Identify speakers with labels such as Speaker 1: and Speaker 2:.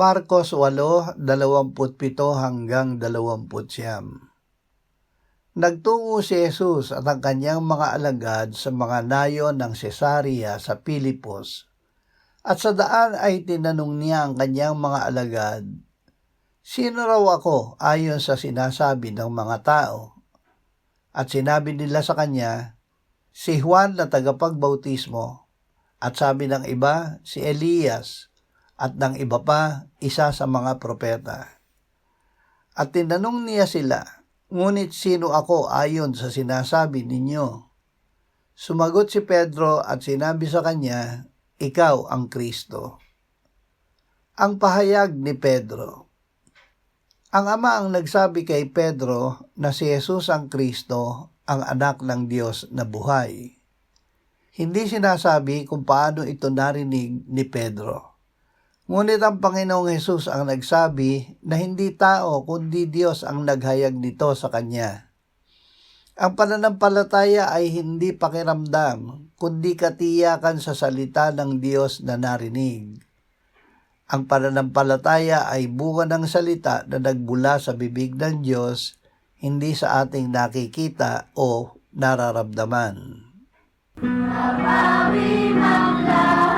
Speaker 1: Marcos 8:27-29. Nagtungo si Jesus at ang kanyang mga alagad sa mga nayon ng Cesarea sa Pilipos, at sa daan ay tinanong niya ang kanyang mga alagad, "Sino raw ako ayon sa sinasabi ng mga tao?" At sinabi nila sa kanya, "Si Juan na tagapagbautismo, at sabi ng iba, si Elias, at ng iba pa, isa sa mga propeta." At tinanong niya sila, "Ngunit sino ako ayon sa sinasabi ninyo?" Sumagot si Pedro at sinabi sa kanya, "Ikaw ang Kristo." Ang pahayag ni Pedro. Ang Ama ang nagsabi kay Pedro na si Jesus ang Kristo, ang anak ng Diyos na buhay. Hindi sinasabi kung paano ito narinig ni Pedro. Ngunit ang Panginoong Jesus ang nagsabi na hindi tao kundi Diyos ang naghayag nito sa kanya. Ang pananampalataya ay hindi pakiramdam, kundi katiyakan sa salita ng Diyos na narinig. Ang pananampalataya ay bunga ng salita na nagbula sa bibig ng Diyos, hindi sa ating nakikita o nararamdaman.
Speaker 2: Napawi ng lahat.